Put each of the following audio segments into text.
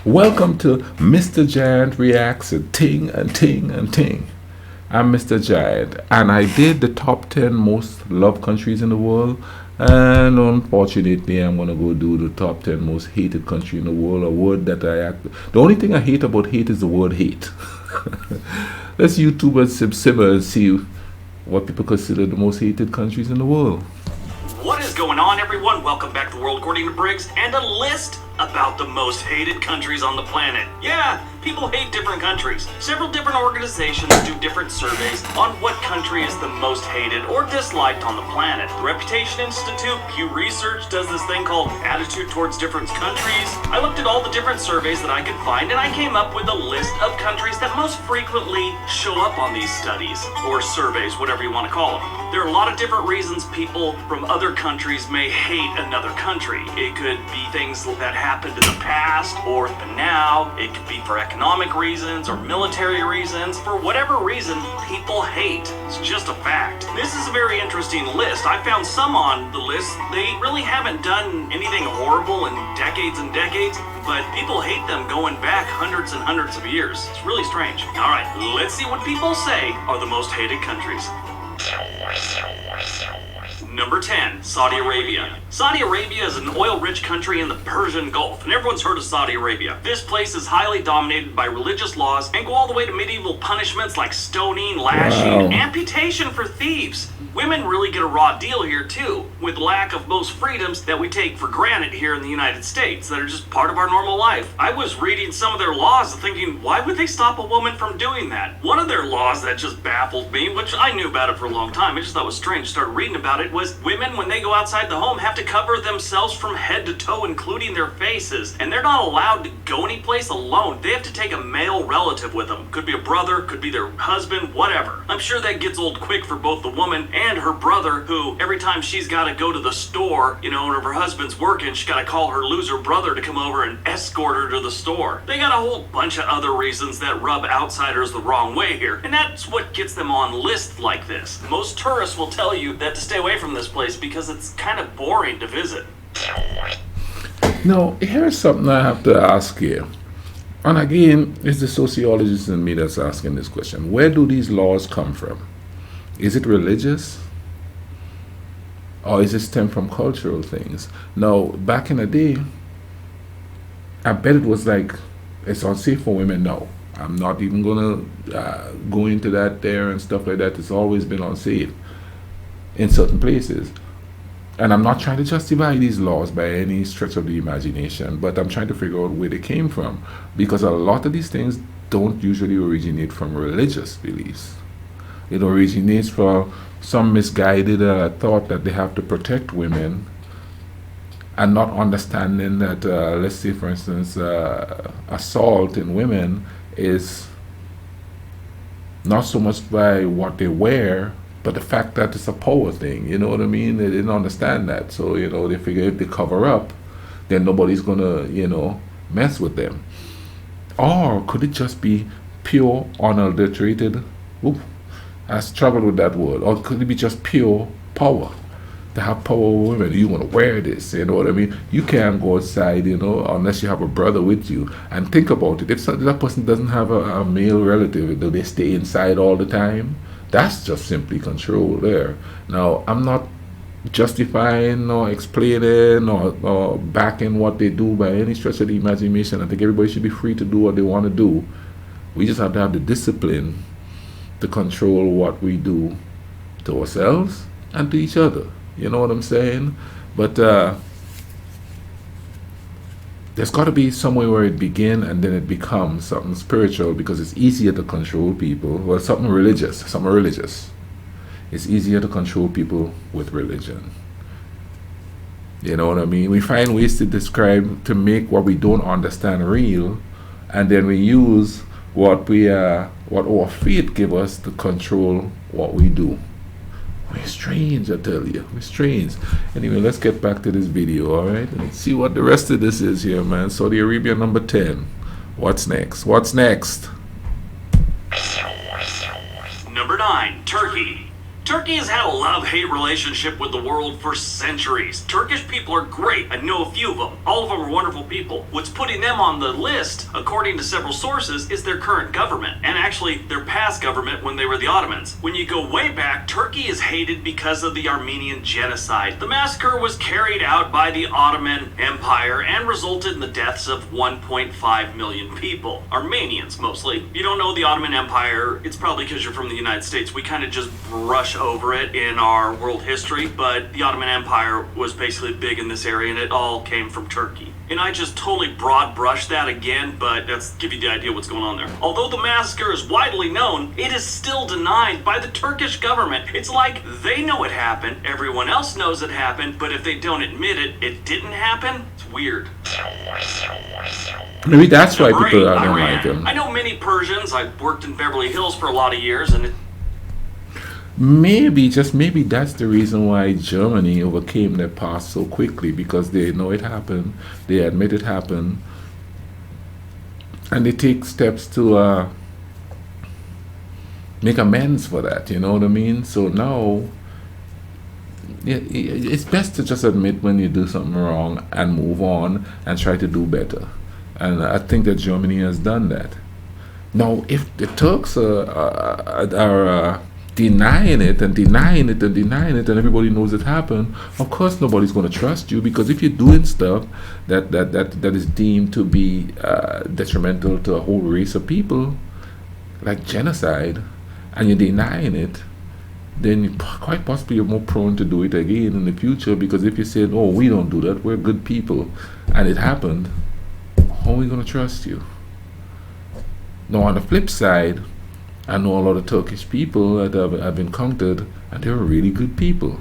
Welcome to Mr. Giant Reacts and Ting and Ting and Ting. I'm Mr. Giant, and I did the top 10 most loved countries in the world. And unfortunately, I'm gonna go do the top 10 most hated country in the world. A word that the only thing I hate about hate is the word hate. Let's YouTube and simmer and see what people consider the most hated countries in the world. What is going on, everyone? Welcome back to the World According to Briggs and a list about the most hated countries on the planet. Yeah, people hate different countries. Several different organizations do different surveys on what country is the most hated or disliked on the planet. The Reputation Institute, Pew Research does this thing called Attitude Towards Different Countries. I looked at all the different surveys that I could find, and I came up with a list of countries that most frequently show up on these studies, or surveys, whatever you want to call them. There are a lot of different reasons people from other countries may hate another country. It could be things that happened in the past or the now. It could be for economic reasons or military reasons. For whatever reason, people hate. It's just a fact. This is a very interesting list. I found some on the list. They really haven't done anything horrible in decades and decades, but people hate them going back hundreds and hundreds of years. It's really strange. All right, let's see what people say are the most hated countries. Number 10, Saudi Arabia. Saudi Arabia is an oil-rich country in the Persian Gulf, and everyone's heard of Saudi Arabia. This place is highly dominated by religious laws and go all the way to medieval punishments like stoning, lashing, amputation for thieves. Women really get a raw deal here too, with lack of most freedoms that we take for granted here in the United States that are just part of our normal life. I was reading some of their laws and thinking, why would they stop a woman from doing that? One of their laws that just baffled me, which I knew about it for a long time, I just thought it was strange, started reading about it, was women, when they go outside the home, have to cover themselves from head to toe, including their faces, and they're not allowed to go anyplace alone. They have to take a male relative with them. Could be a brother, could be their husband, whatever. I'm sure that gets old quick for both the woman and her brother, who every time she's got to go to the store, and if her husband's working, she's got to call her loser brother to come over and escort her to the store. They got a whole bunch of other reasons that rub outsiders the wrong way here, and that's what gets them on lists like this. Most tourists will tell you that to stay away from this place because it's kind of boring to visit. Now, here's something I have to ask you. And again, it's the sociologist in me that's asking this question. Where do these laws come from? Is it religious? Or is it stem from cultural things? Now, back in the day, I bet it was like, it's unsafe for women now. I'm not even gonna go into that there and stuff like that. It's always been unsafe in certain places. And I'm not trying to justify these laws by any stretch of the imagination, but I'm trying to figure out where they came from. Because a lot of these things don't usually originate from religious beliefs. It originates from some misguided thought that they have to protect women, and not understanding that, let's say for instance, assault in women is not so much by what they wear, but the fact that it's a power thing. You know what I mean? They didn't understand that, so they figure if they cover up, then nobody's gonna mess with them. Or could it just be pure unadulterated? I struggled with that word. Or could it be just pure power? To have power over women, you want to wear this, you know what I mean? You can't go outside, unless you have a brother with you. And think about it, if that person doesn't have a male relative, do they stay inside all the time? That's just simply control there. Now, I'm not justifying or explaining or backing what they do by any stretch of the imagination. I think everybody should be free to do what they want to do. We just have to have the discipline to control what we do to ourselves and to each other. You know what I'm saying? But there's got to be somewhere where it begins and then it becomes something spiritual, because it's easier to control people. Well, something religious. It's easier to control people with religion. You know what I mean? We find ways to make what we don't understand real, and then we use what our faith give us to control what we do. We're strange, I tell you. We're strange. Anyway, let's get back to this video, alright? Let's see what the rest of this is here, man. Saudi Arabia, number 10. What's next? Number 9, Turkey. Turkey has had a love-hate relationship with the world for centuries. Turkish people are great. I know a few of them. All of them are wonderful people. What's putting them on the list, according to several sources, is their current government. And actually, their past government when they were the Ottomans. When you go way back, Turkey is hated because of the Armenian genocide. The massacre was carried out by the Ottoman Empire and resulted in the deaths of 1.5 million people. Armenians, mostly. If you don't know the Ottoman Empire, it's probably because you're from the United States. We kind of just brush over it in our world history, but the Ottoman Empire was basically big in this area and it all came from Turkey. And I just totally broad brushed that again, but that's give you the idea what's going on there. Although the massacre is widely known, it is still denied by the Turkish government. It's like they know it happened, everyone else knows it happened, but if they don't admit it, it didn't happen. It's weird. Maybe that's why Number people eight, don't Iran. like him. I know many Persians. I've worked in Beverly Hills for a lot of years, and Maybe, just maybe that's the reason why Germany overcame their past so quickly, because they know it happened, they admit it happened, and they take steps to make amends for that, you know what I mean? So now, yeah, it's best to just admit when you do something wrong and move on and try to do better. And I think that Germany has done that. Now, if the Turks are denying it and denying it and denying it, and everybody knows it happened, of course nobody's going to trust you, because if you're doing stuff that is deemed to be detrimental to a whole race of people, like genocide, and you're denying it, then quite possibly you're more prone to do it again in the future, because if you say, oh, we don't do that, we're good people, and it happened, how are we going to trust you? Now, on the flip side, I know a lot of Turkish people that I've encountered, and they're really good people.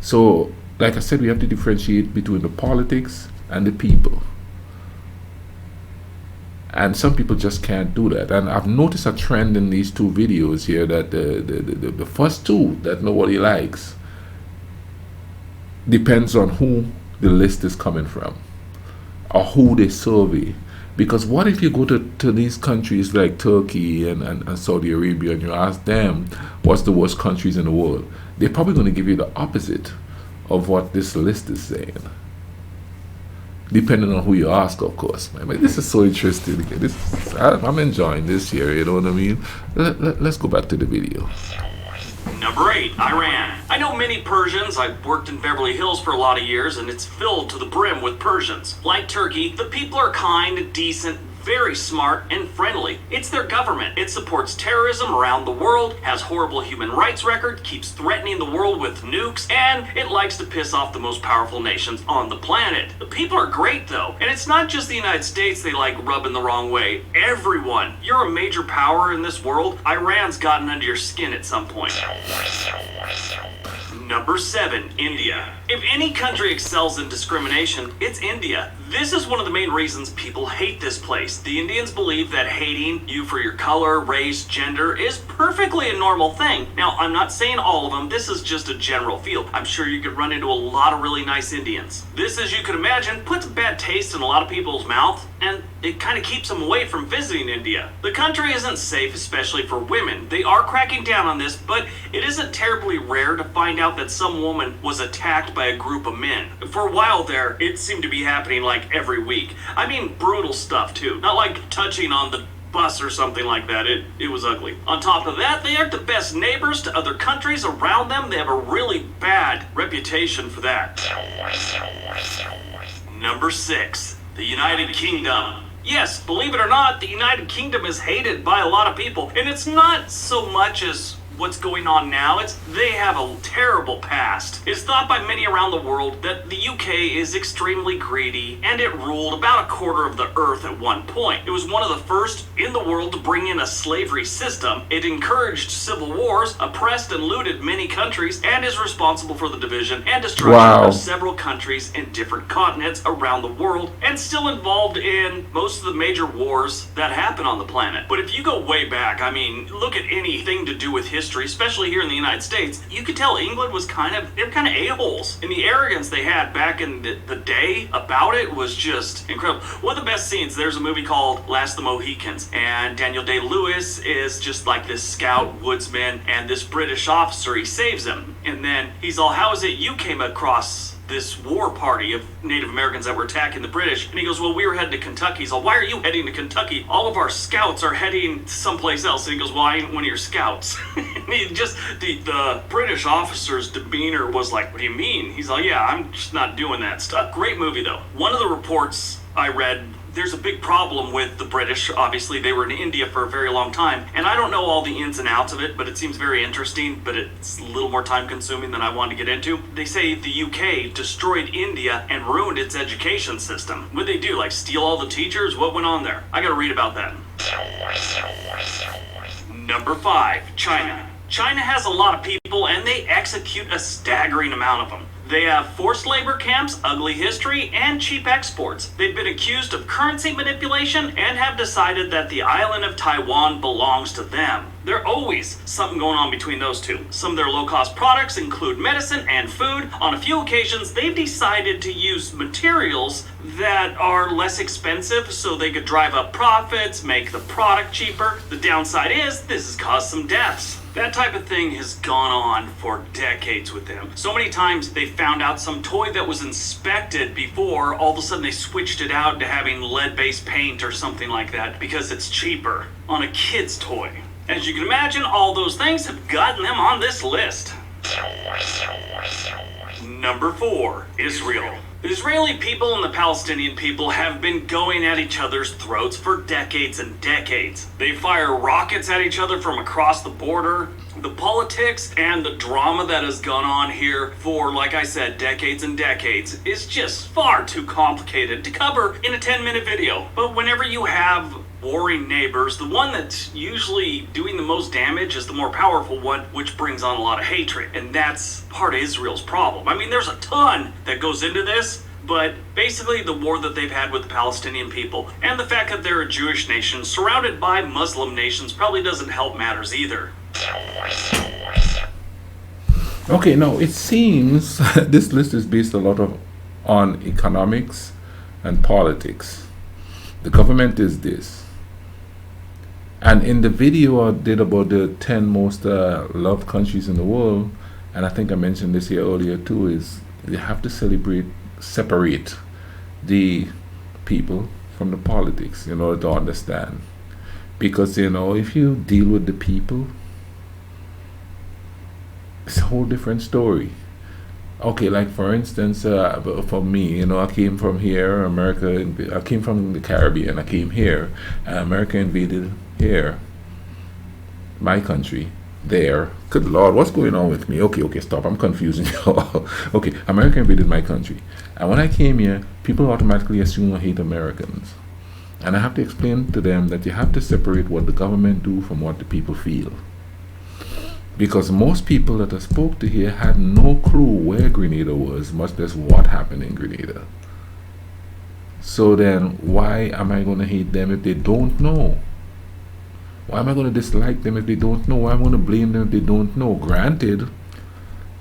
So, like I said, we have to differentiate between the politics and the people. And some people just can't do that. And I've noticed a trend in these two videos here, that the first two that nobody likes depends on who the list is coming from or who they survey. Because what if you go to these countries like Turkey and Saudi Arabia, and you ask them what's the worst countries in the world? They're probably going to give you the opposite of what this list is saying. Depending on who you ask, of course. I mean, this is so interesting. I'm enjoying this here, you know what I mean? Let's go back to the video. Number 8, Iran. I know many Persians. I've worked in Beverly Hills for a lot of years, and it's filled to the brim with Persians. Like Turkey, the people are kind, decent, very smart, and friendly. It's their government. It supports terrorism around the world, has horrible human rights record, keeps threatening the world with nukes, and it likes to piss off the most powerful nations on the planet. The people are great, though, and it's not just the United States they like rubbing the wrong way. Everyone. You're a major power in this world. Iran's gotten under your skin at some point. Number 7, India. If any country excels in discrimination, it's India. This is one of the main reasons people hate this place. The Indians believe that hating you for your color, race, gender is perfectly a normal thing. Now, I'm not saying all of them. This is just a general field. I'm sure you could run into a lot of really nice Indians. This, as you can imagine, puts a bad taste in a lot of people's mouth, and it kind of keeps them away from visiting India. The country isn't safe, especially for women. They are cracking down on this, but it isn't terribly rare to find out that some woman was attacked by a group of men. For a while there, it seemed to be happening like every week. I mean, brutal stuff too. Not like touching on the bus or something like that. It was ugly. On top of that, they aren't the best neighbors to other countries around them. They have a really bad reputation for that. Number 6, the United Kingdom. Yes, believe it or not, the United Kingdom is hated by a lot of people, and it's not so much as what's going on now. They have a terrible past. It's thought by many around the world that the UK is extremely greedy, and it ruled about a quarter of the earth at one point. It was one of the first in the world to bring in a slavery system. It encouraged civil wars, oppressed and looted many countries, and is responsible for the division and destruction of several countries in different continents around the world, and still involved in most of the major wars that happen on the planet. But if you go way back, I mean, look at anything to do with history history, especially here in the United States, you could tell England was they're kind of a-holes. And the arrogance they had back in the day about it was just incredible. One of the best scenes, there's a movie called Last of the Mohicans, and Daniel Day-Lewis is just like this scout woodsman, and this British officer, he saves him. And then he's all, how is it you came across this war party of Native Americans that were attacking the British? And he goes, well, we were heading to Kentucky. He's all, why are you heading to Kentucky? All of our scouts are heading someplace else. And he goes, well, I ain't one of your scouts. And he just, the British officer's demeanor was like, what do you mean? He's like, yeah, I'm just not doing that stuff. Great movie, though. One of the reports I read, there's a big problem with the British. Obviously, they were in India for a very long time, and I don't know all the ins and outs of it, but it seems very interesting, but it's a little more time-consuming than I want to get into. They say the UK destroyed India and ruined its education system. What'd they do, like steal all the teachers? What went on there? I gotta read about that. Number 5, China. China has a lot of people, and they execute a staggering amount of them. They have forced labor camps, ugly history, and cheap exports. They've been accused of currency manipulation and have decided that the island of Taiwan belongs to them. There's always something going on between those two. Some of their low-cost products include medicine and food. On a few occasions, they've decided to use materials that are less expensive so they could drive up profits, make the product cheaper. The downside is this has caused some deaths. That type of thing has gone on for decades with them. So many times they found out some toy that was inspected before, all of a sudden they switched it out to having lead-based paint or something like that because it's cheaper on a kid's toy. As you can imagine, all those things have gotten them on this list. Number 4, Israel. The Israeli people and the Palestinian people have been going at each other's throats for decades and decades. They fire rockets at each other from across the border. The politics and the drama that has gone on here for, like I said, decades and decades is just far too complicated to cover in a 10-minute video. But whenever you have warring neighbors, the one that's usually doing the most damage is the more powerful one, which brings on a lot of hatred. And that's part of Israel's problem. I mean, there's a ton that goes into this, but basically the war that they've had with the Palestinian people and the fact that they're a Jewish nation surrounded by Muslim nations probably doesn't help matters either. Okay, now it seems this list is based a lot on economics and politics. The government is this. And in the video I did about the 10 most loved countries in the world, and I think I mentioned this here earlier too, is you have to separate the people from the politics in order to understand. Because, if you deal with the people, it's a whole different story. Okay, like for instance, for me, I came from here, I came from the Caribbean, I came here, and America invaded here, my country, there. Good Lord, what's going on with me? Okay, stop, I'm confusing you all. Okay, America invaded my country. And when I came here, people automatically assume I hate Americans. And I have to explain to them that you have to separate what the government do from what the people feel. Because most people that I spoke to here had no clue where Grenada was, much less what happened in Grenada. So then, why am I going to hate them if they don't know? Why am I going to dislike them if they don't know? Why am I going to blame them if they don't know? Granted,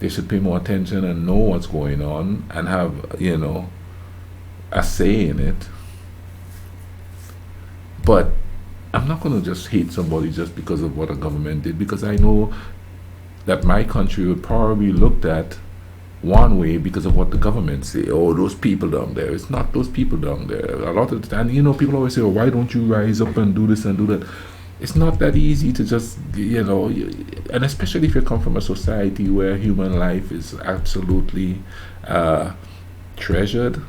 they should pay more attention and know what's going on and have, a say in it. But I'm not going to just hate somebody just because of what a government did, because I know that my country would probably be looked at one way because of what the government say. Oh, those people down there. It's not those people down there. A lot of the time, people always say, oh, why don't you rise up and do this and do that? It's not that easy to just, and especially if you come from a society where human life is absolutely treasured.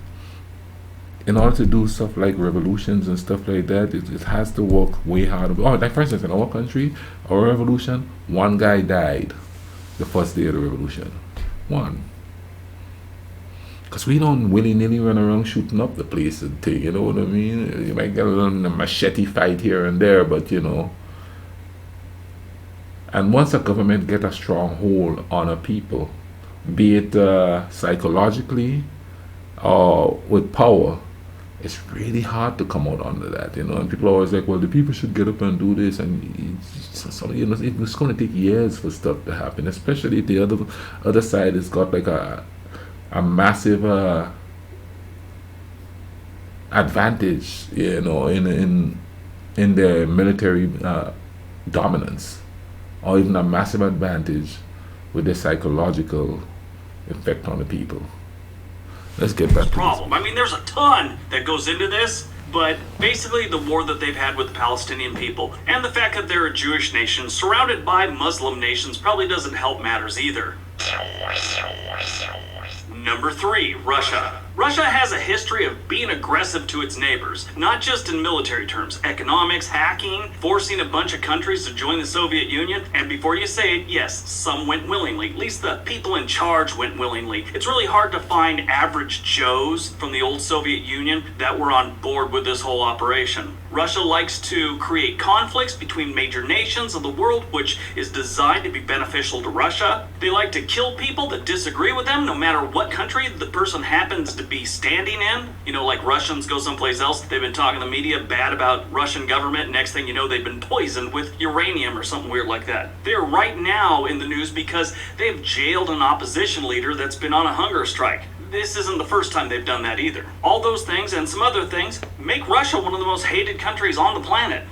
In order to do stuff like revolutions and stuff like that, it has to work way harder. Oh, like for instance, in our country, our revolution, one guy died the first day of the revolution. One. Because we don't willy-nilly run around shooting up the place and thing, you know what I mean? You might get a little machete fight here and there, but And once a government get a strong hold on a people, be it psychologically or with power, It's really hard to come out under that, And people are always like, well, the people should get up and do this, and it's going to take years for stuff to happen, especially if the other side has got like a massive advantage, in their military dominance, or even a massive advantage with their psychological effect on the people. Let's get back to problem. I mean, there's a ton that goes into this, but basically the war that they've had with the Palestinian people and the fact that they're a Jewish nation surrounded by Muslim nations probably doesn't help matters either. Number 3, Russia. Russia has a history of being aggressive to its neighbors, not just in military terms, economics, hacking, forcing a bunch of countries to join the Soviet Union, and before you say it, yes, some went willingly. At least the people in charge went willingly. It's really hard to find average Joes from the old Soviet Union that were on board with this whole operation. Russia likes to create conflicts between major nations of the world, which is designed to be beneficial to Russia. They like to kill people that disagree with them, no matter what country the person happens to be standing in. Like Russians go someplace else, they've been talking to the media bad about Russian government. Next thing you know, they've been poisoned with uranium or something weird like that. They're right now in the news because they've jailed an opposition leader that's been on a hunger strike. This isn't the first time they've done that either. All those things and some other things make Russia one of the most hated countries on the planet.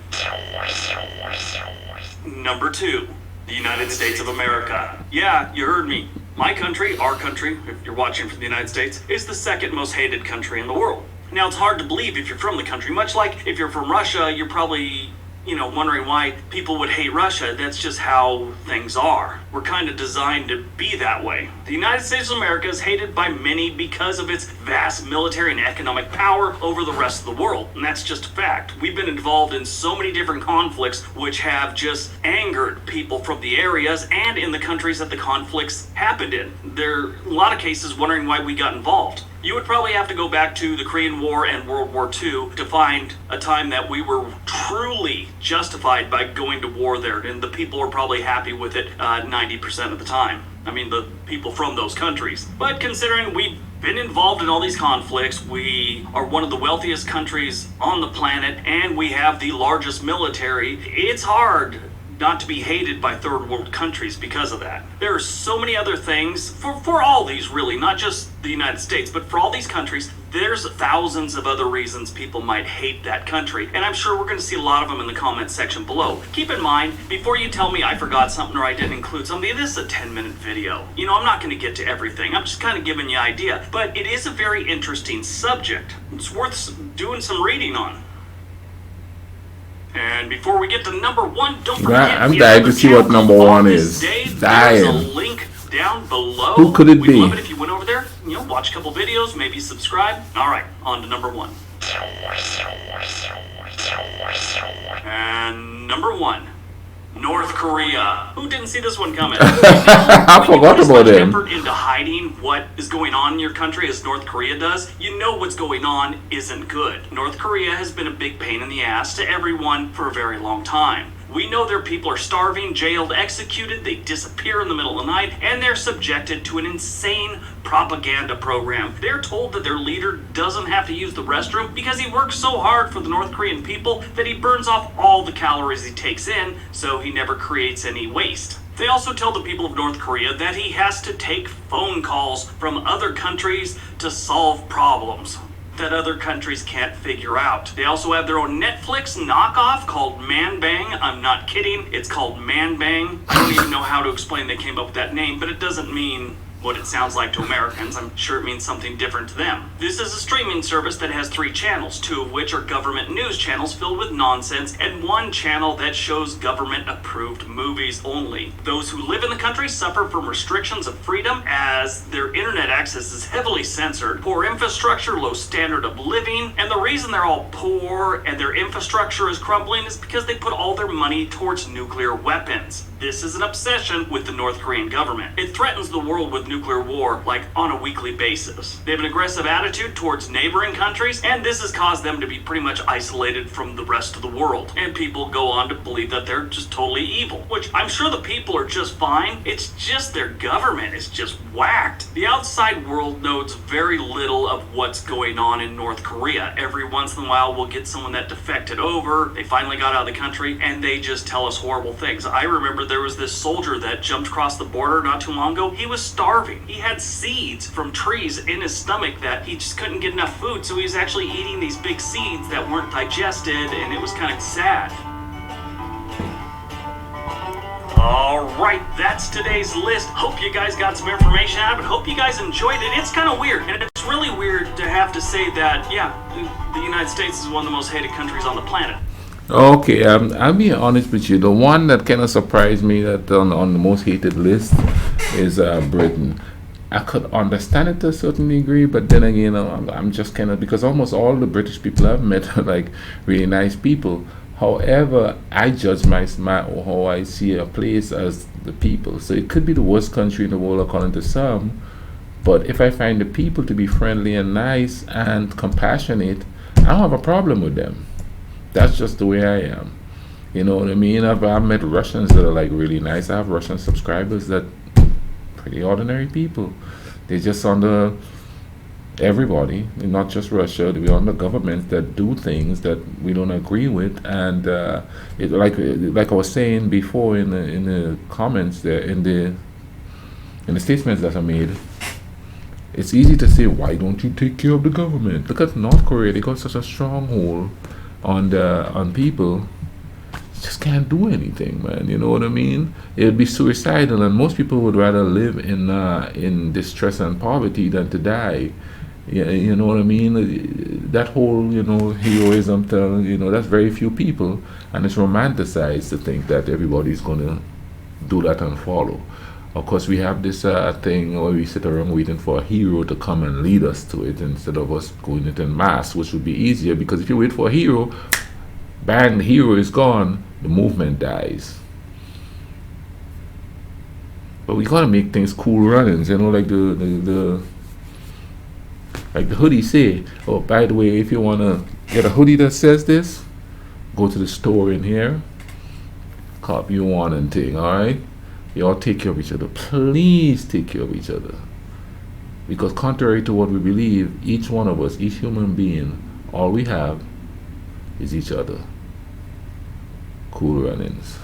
Number 2, the United States of America. Yeah, you heard me. My country, our country, if you're watching from the United States, is the second most hated country in the world. Now, it's hard to believe if you're from the country, much like if you're from Russia, you're probably, wondering why people would hate Russia. That's just how things are. We're kind of designed to be that way. The United States of America is hated by many because of its vast military and economic power over the rest of the world. And that's just a fact. We've been involved in so many different conflicts which have just angered people from the areas and in the countries that the conflicts happened in. There are a lot of cases wondering why we got involved. You would probably have to go back to the Korean War and World War II to find a time that we were truly justified by going to war there, and the people were probably happy with it 90% of the time. I mean, the people from those countries. But considering we've been involved in all these conflicts, we are one of the wealthiest countries on the planet, and we have the largest military, it's hard not to be hated by third world countries because of that. There are so many other things, for all these really, not just the United States, but for all these countries, there's thousands of other reasons people might hate that country, and I'm sure we're going to see a lot of them in the comment section below. Keep in mind, before you tell me I forgot something or I didn't include something, this is a 10-minute video. I'm not going to get to everything, I'm just kind of giving you an idea, but it is a very interesting subject. It's worth doing some reading on. And before we get to number 1, don't forget, I'm dying to see what number 1 is. There's a Dying. link down below. Who could it We'd be? love it if you went over there, watch a couple videos, maybe subscribe. All right, on to number 1. And number 1, North Korea. Who didn't see this one coming? I forgot about him. Effort into hiding what is going on in your country as North Korea does, you know what's going on isn't good. North Korea has been a big pain in the ass to everyone for a very long time. We know their people are starving, jailed, executed, they disappear in the middle of the night, and they're subjected to an insane propaganda program. They're told that their leader doesn't have to use the restroom because he works so hard for the North Korean people that he burns off all the calories he takes in, so he never creates any waste. They also tell the people of North Korea that he has to take phone calls from other countries to solve problems that other countries can't figure out. They also have their own Netflix knockoff called Man Bang. I'm not kidding, it's called Man Bang. I don't even know how to explain they came up with that name, but it doesn't mean what it sounds like to Americans. I'm sure it means something different to them. This is a streaming service that has 3 channels, 2 of which are government news channels filled with nonsense, and 1 channel that shows government-approved movies only. Those who live in the country suffer from restrictions of freedom as their internet access is heavily censored, poor infrastructure, low standard of living, and the reason they're all poor and their infrastructure is crumbling is because they put all their money towards nuclear weapons. This is an obsession with the North Korean government. It threatens the world with nuclear war like on a weekly basis. They have an aggressive attitude towards neighboring countries, and this has caused them to be pretty much isolated from the rest of the world. And people go on to believe that they're just totally evil, which I'm sure the people are just fine. It's just their government is just whacked. The outside world knows very little of what's going on in North Korea. Every once in a while we'll get someone that defected over, they finally got out of the country, and they just tell us horrible things. I remember there was this soldier that jumped across the border not too long ago. He was starving. He had seeds from trees in his stomach that he just couldn't get enough food, so he was actually eating these big seeds that weren't digested, and it was kind of sad. Alright, that's today's list. Hope you guys got some information out of it. Hope you guys enjoyed it. It's kind of weird, and it's really weird to have to say that, yeah, the United States is one of the most hated countries on the planet. Okay, I'll be honest with you. The one that kind of surprised me that on the most hated list is Britain. I could understand it to a certain degree, but then again, I'm just kind of, because almost all the British people I've met are like really nice people. However, I judge my how I see a place as the people. So it could be the worst country in the world according to some, but if I find the people to be friendly and nice and compassionate, I don't have a problem with them. That's just the way I am. You know what I mean? I've met Russians that are like really nice. I have Russian subscribers that pretty ordinary people. They're just under everybody, not just Russia. They're under governments that do things that we don't agree with. And like I was saying before in the comments there, in the statements that I made, it's easy to say, why don't you take care of the government? Look at North Korea. They got such a stronghold on people, just can't do anything, man. You know what I mean? It would be suicidal, and most people would rather live in distress and poverty than to die. Yeah, you know what I mean? That whole heroism, that's very few people, and it's romanticized to think that everybody's gonna do that and follow. Of course, we have this thing where we sit around waiting for a hero to come and lead us to it instead of us going it en masse, which would be easier, because if you wait for a hero, bang, the hero is gone, the movement dies. But we gotta make things cool runnings, like the hoodie say. Oh, by the way, if you wanna get a hoodie that says this, go to the store in here, cop you one and thing, alright? You all take care of each other. Please take care of each other. Because contrary to what we believe, each one of us, each human being, all we have is each other. Cool runnings.